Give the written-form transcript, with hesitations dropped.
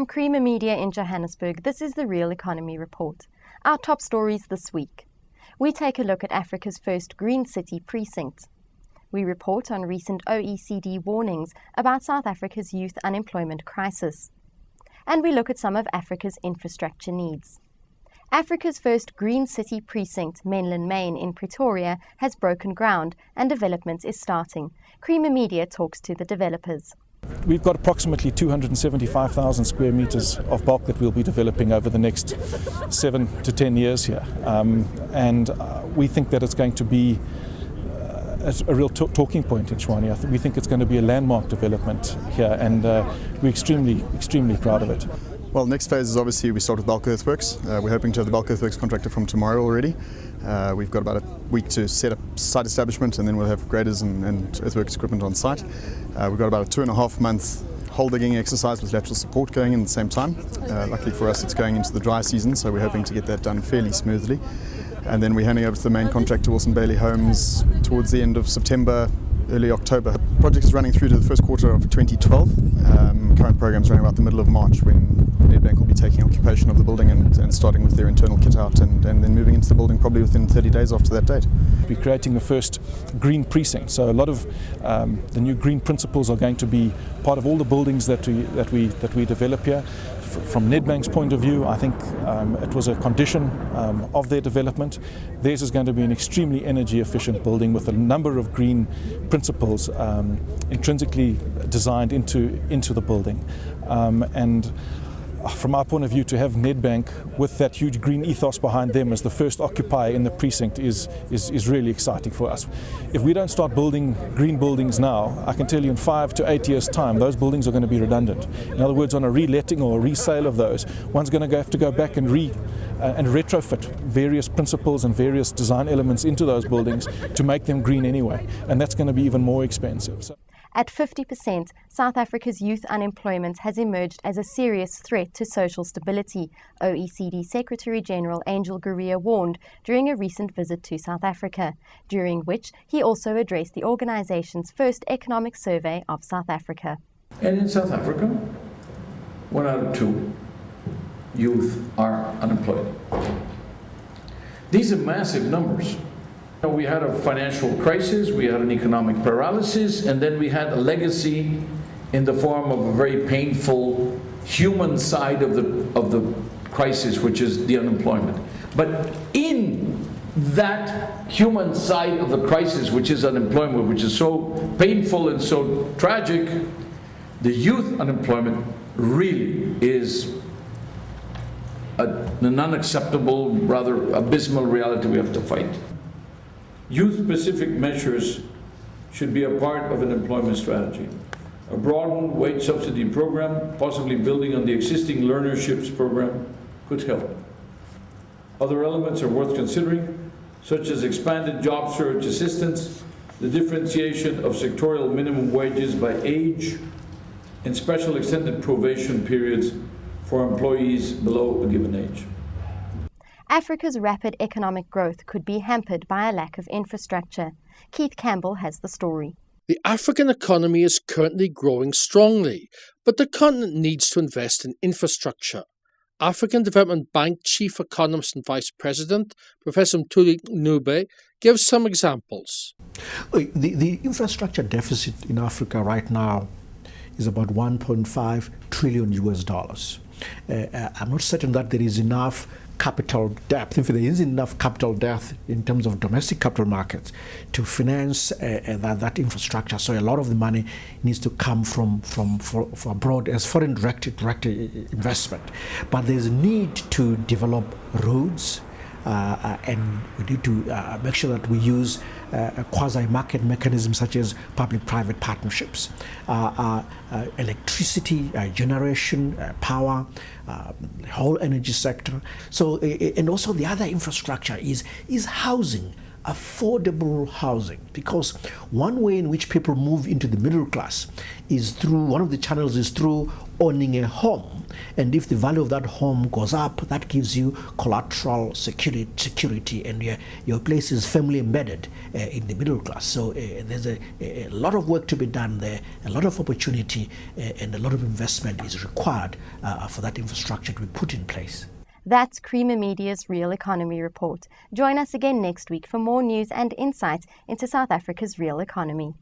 From Creamer Media in Johannesburg, this is the Real Economy Report. Our top stories this week. We take a look at Africa's first green city precinct. We report on recent OECD warnings about South Africa's youth unemployment crisis. And we look at some of Africa's infrastructure needs. Africa's first green city precinct, MENLYN, MAINE in Pretoria, has broken ground and development is starting. Creamer Media talks to the developers. We've got approximately 275,000 square meters of bulk that we'll be developing over the next 7 to 10 years here. And we think that it's going to be a real talking point in Tshwane. We think it's going to be a landmark development here, and we're extremely proud of it. Well, next phase is obviously we start with bulk earthworks. We're hoping to have the bulk earthworks contractor from tomorrow already. We've got about a week to set up site establishment, and then we'll have graders and earthworks equipment on site. We've got about a 2.5-month hole digging exercise with lateral support going in at the same time. Luckily for us, it's going into the dry season, so we're hoping to get that done fairly smoothly. And then we're handing over to the main contractor, Wilson Bailey Homes, towards the end of September, early October. The project is running through to the first quarter of 2012. Current program's running about the middle of March, when Nedbank will be taking occupation of the building and starting with their internal kit out and then moving into the building probably within 30 days after that date. We're creating the first green precinct, so a lot of the new green principles are going to be part of all the buildings that we develop here. From Nedbank's point of view, I think it was a condition of their development. Theirs is going to be an extremely energy efficient building with a number of green principles intrinsically designed into the building. And from our point of view, to have Nedbank with that huge green ethos behind them as the first occupier in the precinct is really exciting for us. If we don't start building green buildings now, I can tell you in 5 to 8 years' time, those buildings are going to be redundant. In other words, on a reletting or a resale of those, one's going to have to go back and retrofit various principles and various design elements into those buildings to make them green anyway, and that's going to be even more expensive. At 50%, South Africa's youth unemployment has emerged as a serious threat to social stability, OECD Secretary-General Angel Gurria warned during a recent visit to South Africa, during which he also addressed the organization's first economic survey of South Africa. And in South Africa, 1 out of 2 youth are unemployed. These are massive numbers. We had a financial crisis, we had an economic paralysis, and then we had a legacy in the form of a very painful human side of the crisis, which is the unemployment. But in that human side of the crisis, which is unemployment, which is so painful and so tragic, the youth unemployment really is an unacceptable, rather abysmal reality we have to fight. Youth-specific measures should be a part of an employment strategy. A broadened wage subsidy program, possibly building on the existing learnerships program, could help. Other elements are worth considering, such as expanded job search assistance, the differentiation of sectorial minimum wages by age, and special extended probation periods for employees below a given age. Africa's rapid economic growth could be hampered by a lack of infrastructure. Keith Campbell has the story. The African economy is currently growing strongly, but the continent needs to invest in infrastructure. African Development Bank Chief Economist and Vice President, Professor Mthuli Ncube, gives some examples. The infrastructure deficit in Africa right now is about $1.5 trillion US. I'm not certain that there is enough capital depth, if there is enough capital depth in terms of domestic capital markets to finance that infrastructure. So a lot of the money needs to come from abroad as foreign direct investment. But there's a need to develop roads, and we need to make sure that we use quasi-market mechanisms such as public-private partnerships, electricity generation, power, the whole energy sector. So, and also the other infrastructure is housing. affordable housing, because one way in which people move into the middle class is through, one of the channels is through owning a home. And if the value of that home goes up, that gives you collateral security, and your place is firmly embedded in the middle class. So there's a lot of work to be done there, a lot of opportunity, and a lot of investment is required for that infrastructure to be put in place. That's Creamer Media's Real Economy Report. Join us again next week for more news and insights into South Africa's real economy.